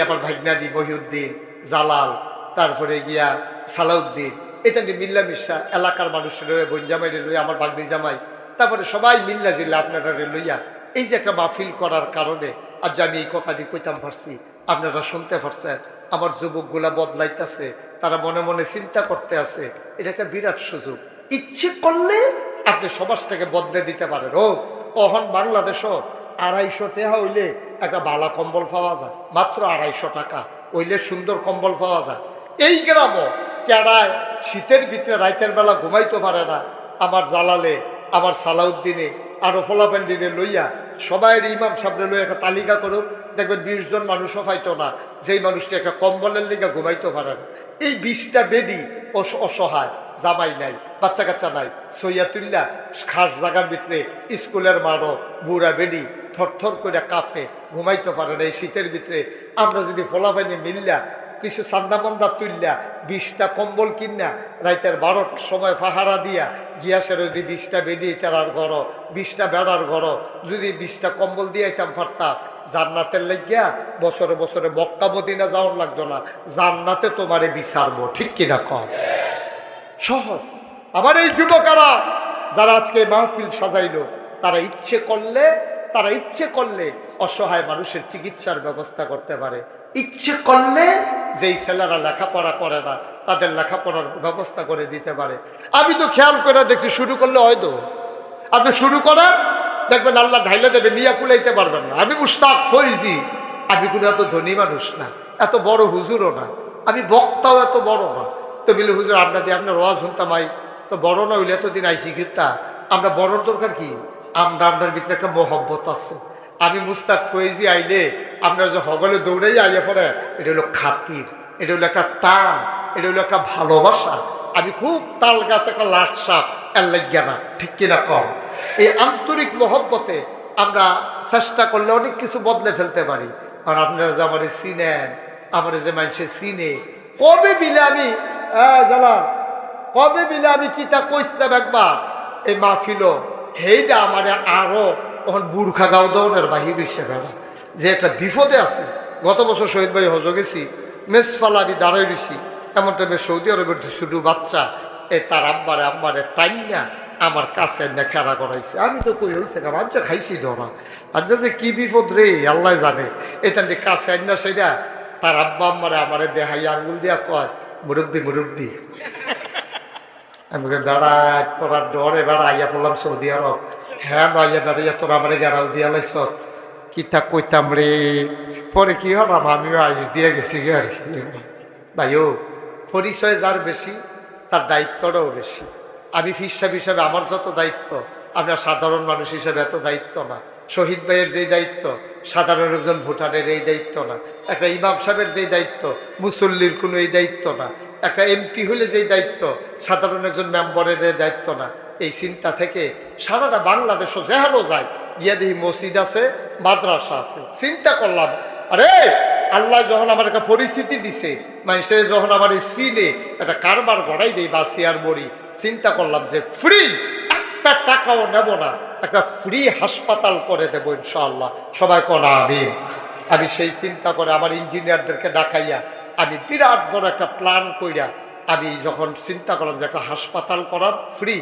আমার ভাগনাডি মহিউদ্দিন জালাল, তারপরে গিয়া সালাউদ্দিন, এটা নিয়ে মিল্লা মিশা এলাকার মানুষের লইয়া, বোন জামাইরে লইয়া, আমার বাগনি জামাই, তারপরে সবাই মিল্লা জিল্লা আপনারা লইয়া এই যে একটা মাহফিল করার কারণে আজ আমি এই কথাটি কইতাম পারছি, আপনারা শুনতে পারছেন। আমার যুবকগুলা বদলাইতেছে, তারা মনে মনে চিন্তা করতে আছে, এটা একটা বিরাট সুযোগ। ইচ্ছে করলে আপনি সমাজটাকে বদলে দিতে পারেন। অহন বাংলাদেশও 250 টাকা হইলে একটা বালা কম্বল পাওয়া যায়, মাত্র 250 টাকা হইলে সুন্দর কম্বল পাওয়া যায়। এই গ্রামও কেডায় শীতের ভিতরে রাইতের বেলা ঘুমাইতে পারে না, আমার জালালে, আমার সালাউদ্দিনে, আরো ফলাফেন্ডিনে লইয়া সবাই ইমাম সাহেবরে লইয়া একটা তালিকা করুক, দেখবেন 20 জন মানুষও পাইতো না যেই মানুষটি একটা কম্বলের লিগা ঘুমাইতে পারে না। এই 20টা বেডি অসহায়, জামাই নাই, বাচ্চা কাচ্চা নাই, সৈয়াতুল্লা খাস জায়গার ভিতরে, স্কুলের মারো বুড়া বেডি থরথর করে কাফে ঘুমাইতে পারে না এই শীতের ভিতরে। আমরা যদি ফলাফাইনে মিললা কিছু সান্দামন্দা তুললা 20টা কম্বল কিনা রাইতের 12টার সময় পাহারা দিয়া গিয়াসের যদি 20টা বেডি তার ঘর, 20টা বেড়ার ঘর, যদি 20টা কম্বল দিয়াইতাম পারতাম, জান্নাতের লাগিয়া বছরে বছরে মক্কা মদিনা যাওয়ার লাগতো না, জান্নাতে তোমারে বিচারবো। ঠিক কিনা কম? সহজ। আমার এই যুবকেরা যারা আজকে মাহফিল সাজাইলো, তারা ইচ্ছে করলে অসহায় মানুষের চিকিৎসার ব্যবস্থা করতে পারে। ইচ্ছে করলে যেই ছেলেরা লেখাপড়া করে না তাদের লেখাপড়ার ব্যবস্থা করে দিতে পারে। আমি তো খেয়াল করে দেখছি, শুরু করলে হয়তো আপনি শুরু করেন, দেখবেন আল্লাহ ঢাইলে দেবে, নিয়ে কুলাইতে পারবেন না। আমি মুশতাক ফৈজি, আমি কোনো এত ধনী মানুষ না, এত বড় হুজুরও না, আমি বক্তাও এত বড় না। তো বলে হুজুর আমরা দিয়ে আপনার ওয়াজ শুনতাম আই, তো বড় না হইলে এতদিন আইসি কিতা, আমরা বড়র দরকার কি, আমরার ভিতরে একটা মহব্বত আছে। আমি মুস্তাক ফয়েজি আইলে আপনার যে হগলে দৌড়াই আইয়া পড়ে, এটা হলো খাতির, এটা হলো একটা টান, এটা হলো একটা ভালোবাসা। আমি খুব তাল গাছ একটা লাট সাপ এর লাগিয়া না, ঠিক কিনা কম। এই আন্তরিক মহব্বতে আমরা চেষ্টা করলে অনেক কিছু বদলে ফেলতে পারি। আর আপনারা যে আমার চিনেন, আমার যে মানুষের চিনে, কবে বিলে আমি জানান, কবে বিলে আমি কিতা কইসলাম একবার এই মাহফিল, হেইটা আমার আরো তখন বুর্খা গাও দৌনের বাহির হিসেবে না, যে একটা বিপদে আছে। গত বছর শহীদ ভাই হজ গেছি, মেসফালা আমি দাঁড়াই রয়েছি, এমন টাইমে সৌদি আরবের শুধু বাচ্চা তার আব্বারে টাইম না আমার কাছে নেখারা করাইছে। আমি তো কই হয়েছে না, আজ খাইছি ধরা, আজ যে কি বিপদ রে আল্লাহ জানে। এখান কাছে না সেটা তার আব্বা আম্মারে আমারে দেহাই আঙ্গুল দিয়া কয়, মুরব্বী মুরব্বী। আমি বেড়া তোরা ডরে বেড়া আইয়া পড়লাম সৌদি আরব। হ্যাঁ আইয়া বেড়াইয়া তোরা আমারে গেরাল দিয়া লাইছ, কিতা কইতাম রে। পরে কি হলাম, আমিও আইস দিয়ে গেছি গে আর কি। ভাইও পরিচয় যার বেশি তার দায়িত্বটাও বেশি। আমি ফিরসাব হিসাবে আমার যত দায়িত্ব, আপনার সাধারণ মানুষ হিসেবে এত দায়িত্ব না। শহীদ ভাইয়ের যেই দায়িত্ব, সাধারণ একজন ভোটারের এই দায়িত্ব না। একটা ইমাম সাহেবের যেই দায়িত্ব, মুসল্লির কোনো এই দায়িত্ব না। একটা এমপি হলে যেই দায়িত্ব, সাধারণ একজন মেম্বারের দায়িত্ব না। এই চিন্তা থেকে সারাটা বাংলাদেশও যেহানো যায়, গিয়া দেখি মসজিদ আছে, মাদ্রাসা আছে। চিন্তা করলাম, আরে আল্লাহ যখন আমার একটা পরিস্থিতি দিছে, মানুষের যখন আমার এই সিনে একটা কারবার গড়াই দেই বাসিয়ার বড়ি, চিন্তা করলাম যে ফ্রি, একটা টাকাও নেব না, একটা ফ্রি হাসপাতাল করে দেবো ইনশাআল্লাহ। সবাই কোনা আমি সেই চিন্তা করে আমার ইঞ্জিনিয়ারদেরকে ডাকাইয়া আমি বিরাট বড় একটা প্ল্যান কইরা আমি যখন চিন্তা করলাম যে একটা হাসপাতাল করা ফ্রি।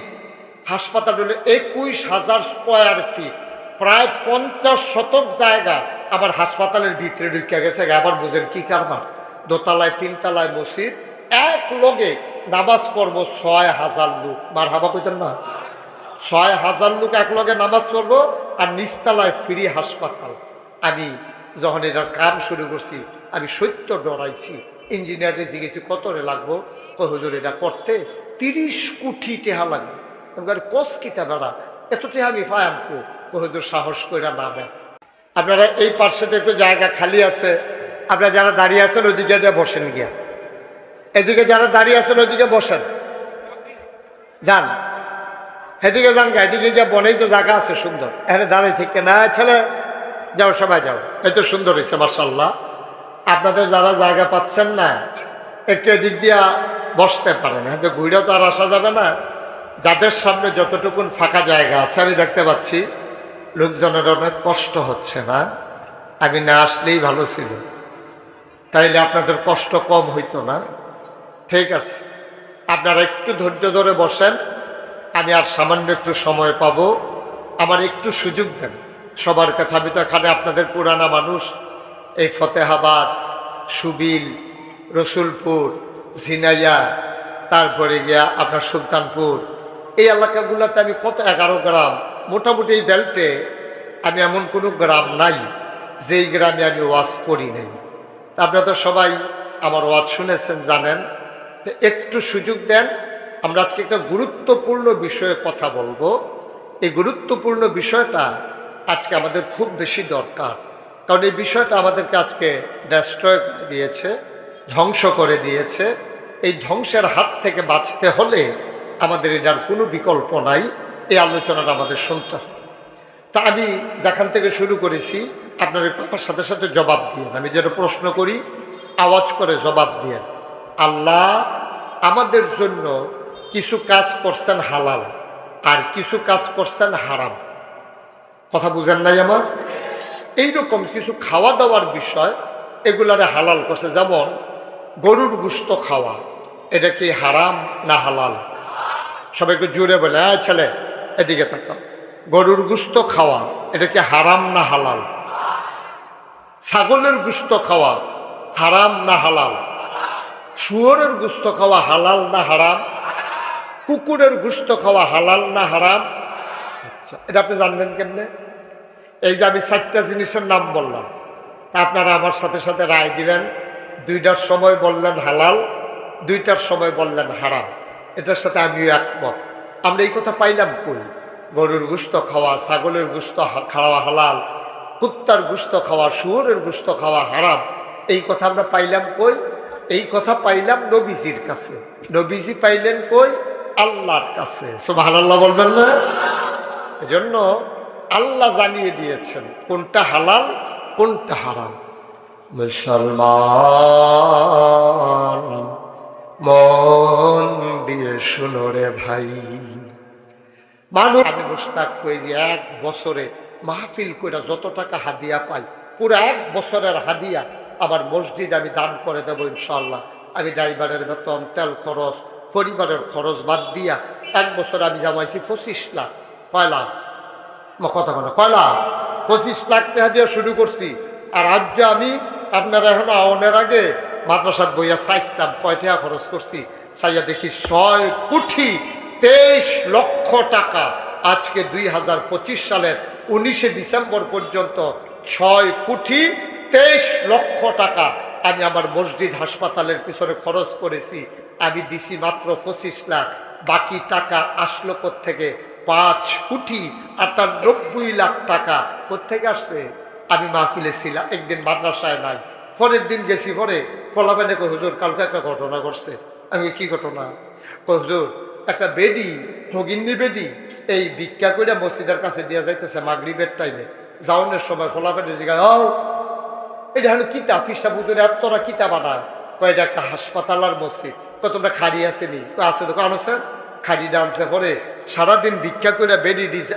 হাসপাতাল হলো 21,000 স্কোয়ার ফিট, প্রায় 50 শতক জায়গা আবার হাসপাতালের ভিতরে ঢুকে গেছে। আবার বুঝেন কি কারবার, দোতলায় 3 তলায় মসজিদ, এক লগে নামাজ পড়বো 6,000 লোক। মার হাবা কইতেন না, 6,000 লোক এক লগে নামাজ পড়বো, আর নিচতলায় ফ্রি হাসপাতাল। আমি যখন এটার কাম শুরু করছি আমি সত্য ডরাইছি। ইঞ্জিনিয়ারে জিজ্ঞেছি কত রে লাগবো, হুজুর এটা করতে 30 কোটি টাকা লাগবে। কোস কিতা বেড়া এত টাকা আমি পাইম হুজুর, সাহস কইরা নামেন। আপনারা এই পার্শ্বে একটু জায়গা খালি আছে, আপনারা যারা দাঁড়িয়ে আছেন ওইদিকে দিয়ে বসেন গিয়া, এদিকে যারা দাঁড়িয়ে আছেন ওইদিকে বসেন, যান এদিকে যান গা, এদিকে গিয়া বনেই যে জায়গা আছে সুন্দর, এখানে দাঁড়িয়ে থেকে না ছেলে যাও, সবাই যাও। এই তো সুন্দর হয়েছে মার্শাল্লাহ। আপনাদের যারা জায়গা পাচ্ছেন না একটু এদিক দিয়া বসতে পারেন, হ্যাঁ, তো ঘুরেও তো আর আসা যাবে না। যাদের সামনে যতটুকুন ফাঁকা জায়গা আছে আমি দেখতে পাচ্ছি লোকজনের অনেক কষ্ট হচ্ছে না, আমি না আসলেই ভালো ছিল, তাইলে আপনাদের কষ্ট কম হইতো না। ঠিক আছে, আপনারা একটু ধৈর্য ধরে বসেন, আমি আর সামান্য একটু সময় পাবো, আমার একটু সুযোগ দেন সবার কাছে। আমি তো এখানে আপনাদের পুরানা মানুষ, এই ফতেহাবাদ, সুবিল, রসুলপুর, ঝিনাইয়া, তারপরে গিয়া আপনার সুলতানপুর, এই এলাকাগুলোতে আমি কত 11 গ্রাম মোটামুটি এই বেল্টে আমি এমন কোনো গ্রাম নাই যেই গ্রামে আমি ওয়াজ করি নাই। আপনারা তো সবাই আমার ওয়াজ শুনেছেন, জানেন। একটু সুযোগ দেন, আমরা আজকে একটা গুরুত্বপূর্ণ বিষয়ে কথা বলবো। এই গুরুত্বপূর্ণ বিষয়টা আজকে আমাদের খুব বেশি দরকার, কারণ এই বিষয়টা আমাদেরকে আজকে ডেস্ট্রয় করে দিয়েছে, ধ্বংস করে দিয়েছে। এই ধ্বংসের হাত থেকে বাঁচতে হলে আমাদের এটার কোনো বিকল্প নাই, এই আলোচনাটা আমাদের শুনতে হবে। তা আমি যেখান থেকে শুরু করেছি আপনার একটু আমার সাথে সাথে জবাব দিয়েন, আমি যেটা প্রশ্ন করি আওয়াজ করে জবাব দিয়েন। আল্লাহ আমাদের জন্য কিছু কাজ করছেন হালাল, আর কিছু কাজ করছেন হারাম। কথা বুঝেন নাই আমার? এইরকম কিছু খাওয়া দাওয়ার বিষয় এগুলারে হালাল করছে, যেমন গরুর গোশত খাওয়া, এটা কি হারাম না হালাল? সবাইকে জুড়ে বলে, হ্যাঁ ছেলে এদিকে তাকাও, গরুর গোশত খাওয়া এটা কি হারাম না হালাল? ছাগলের গোশত খাওয়া হারাম না হালাল? শুয়োরের গোশত খাওয়া হালাল না হারাম? কুকুরের গোশত খাওয়া হালাল না হারাম? আচ্ছা, এটা আপনি জানবেন কেমনে? এই যে আমি 4টা জিনিসের নাম বললাম, আপনারা আমার সাথে সাথে রায় দিলেন দুইটার সময় বললেন হালাল, দুইটার সময় বললেন হারাম। এটার সাথে আমিও একমত। আমরা এই কথা পাইলাম কই? গরুর গোশত খাওয়া, ছাগলের গোশত খাওয়া হালাল, কুত্তার গোশত খাওয়া, শুয়োরের গোশত খাওয়া হারাম, এই কথা আমরা পাইলাম কই? এই কথা পাইলাম নবীজির কাছে। নবীজি পাইলেন কই? আল্লাহর কাছে। সুবহানাল্লাহ বলবেন না? এজন্য আল্লাহ জানিয়ে দিয়েছেন কোনটা হালাল কোনটা হারাম। মুসলমান মন দিয়ে শুনো রে ভাই, মানুষ, আমি মুশতাক ফয়েজি এক বছরে মাহফিল কইরা যত টাকা হাদিয়া পাই, পুরো এক বছরের হাদিয়া আমার মসজিদ আমি দান করে দেবো ইনশাআল্লাহ। আমি ড্রাইভারের বেতন, তেল খরচ, পরিবারের খরচ বাদ দিয়া এক বছর আমি জামাইছি 25 লাখ। কয় লাখ? কথা কথা কয় লাখ? 25 লাখ টাকা দিয়ে শুরু করছি। আর আজ যে আমি আপনারা এখন আওয়ানের আগে মাদ্রাসাত বইয়া চাইছিলাম কয় টাকা খরচ করছি, চাইয়া দেখি 6 কোটি 23 লক্ষ টাকা। আজকে 2025 সালের 19শে ডিসেম্বর পর্যন্ত 6 কোটি 23 লক্ষ টাকা আমি আমার মসজিদ হাসপাতালের পিছনে খরচ করেছি। আমি দিছি মাত্র 25 লাখ। বাকি টাকা আসলো কোত্থেকে? 5 কোটি 98 লাখ টাকা কোত্থেকে আসছে? আমি মাহফিলে ছিলাম, একদিন মাদ্রাসায় নাই, পরের দিন গেছি, পরে ফলাফেনে কই হুজুর কালকে একটা ঘটনা ঘটছে। আমি কি ঘটনা? হুজুর একটা বেডি, ভগিন্নি বেডি, এই ভিক্ষা করে মসজিদের কাছে দিয়ে যাইতেছে মাগরিবের টাইমে, যাওনের সময় ফলাফেনে জিজ্ঞাসা, ও এটা হলো কিতা ফিসা বুজুর এতটা কিতা বানায়? কয় এটা একটা হাসপাতাল আর মসজিদ। তো তোমরা খাড়ি আসেনি? তো আছে দোকান আছে, খাড়ি ডান্সে পরে সারাদিন ভিক্ষা করে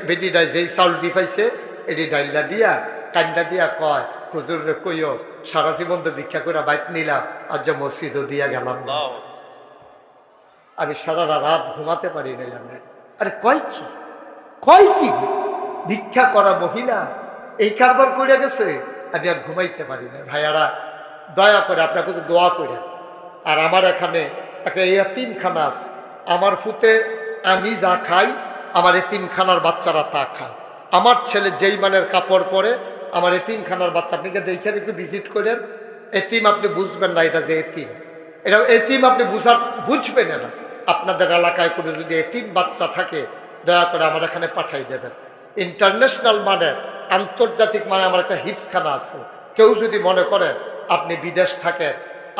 বেডিডায় যেই চাউল দি পাইছে এটি ডাইলা দিয়া কান্দা দিয়া কয়, হুজুর রে কইও সারা জীবন তো ভিক্ষা করে বাইক নিলাম, আর যে মসজিদও দিয়া গেলাম না। আমি সারা রাত ঘুমাতে পারি না। আরে কয় কি, কয় কি? ভিক্ষা করা মহিলা এই কারবার করে গেছে, আমি আর ঘুমাইতে পারি না। ভাইয়ারা দয়া করে আপনাকে তো দোয়া করেন। আর আমার এখানে একটা এতিমখানা আছে, আমার ফুতে আমি যা খাই আমার এতিমখানার বাচ্চারা তা খায়। আমার ছেলে যেই মানের কাপড় পরে আমার এতিমখানার বাচ্চা, আপনি দেখেন একটু ভিজিট করেন, এতিম আপনি বুঝবেন না এটা যে এতিম, এটা এতিম আপনি বুঝবেন না। আপনাদের এলাকায় কোনো যদি এতিম বাচ্চা থাকে দয়া করে আমার এখানে পাঠাই দেবেন। ইন্টারন্যাশনাল মানে, আন্তর্জাতিক মানে আমার একটা হিপসখানা আছে। কেউ যদি মনে করেন আপনি বিদেশ থাকেন,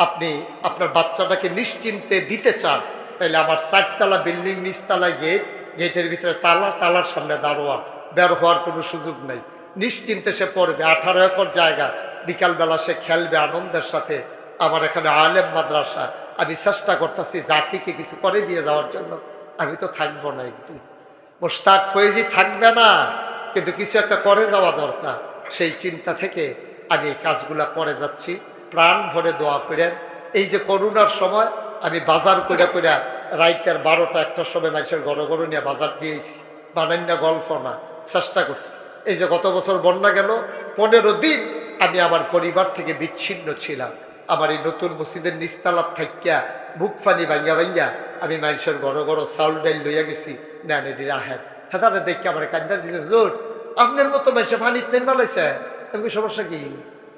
আপনি আপনার বাচ্চাটাকে নিশ্চিন্তে দিতে চান, তাহলে আমার 4তলা বিল্ডিং, নিচতলায় গেট, গেটের ভিতরে তালা, তালার সামনে দারোয়ান, বের হওয়ার কোনো সুযোগ নেই। নিশ্চিন্তে সে পড়বে, 18 একর জায়গা, বিকালবেলা সে খেলবে আনন্দের সাথে। আমার এখানে আলেম মাদ্রাসা, আমি চেষ্টা করতেছি জাতিকে কিছু করে দিয়ে যাওয়ার জন্য। আমি তো থাকবো না একদিন, মুশতাক ফয়েজি থাকবে না, কিন্তু কিছু একটা করে যাওয়া দরকার। সেই চিন্তা থেকে আমি এই কাজগুলা করে যাচ্ছি। প্রাণ ভরে দোয়া করেন। এই যে করোনার সময় আমি বাজার করে করে রাইতের 12টা 1টার সময় মানুষের ঘর ঘর নিয়ে বাজার দিয়েছি, বানান্য গল্প না, চেষ্টা করছি। এই যে গত বছর বন্যা গেল, 15 দিন আমি আমার পরিবার থেকে বিচ্ছিন্ন ছিলাম। আমার এই নতুন মসজিদের নিস্তালার থাকিয়া বুক ফানি ভাঙ্গা ভাঙ্গা আমি মানুষের ঘর ঘর চাউল ডাইল লইয়া গেছি, নেন এটি রাহেন। হ্যাঁ দেখে আমার কান্দা দিয়েছে, জোর আপনার মতো মানুষে ফানিত নেন বলেছে। এমনি সমস্যা কি?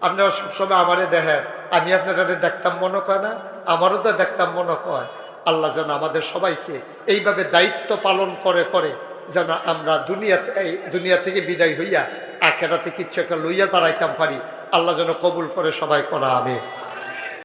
আপনারা সবসময় আমারে দেখেন, আমি আপনারা দেখতাম মনে কয় না? আমারও তো দেখতাম মনে কয়। আল্লাহ যেন আমাদের সবাইকে এইভাবে দায়িত্ব পালন করে করে যেন আমরা দুনিয়া থেকে বিদায় হইয়া আখেরাতে কিচ্ছু একটা লইয়া দাঁড়াইতাম পারি। আল্লাহ যেন কবুল করে সবাই করা। আমিন।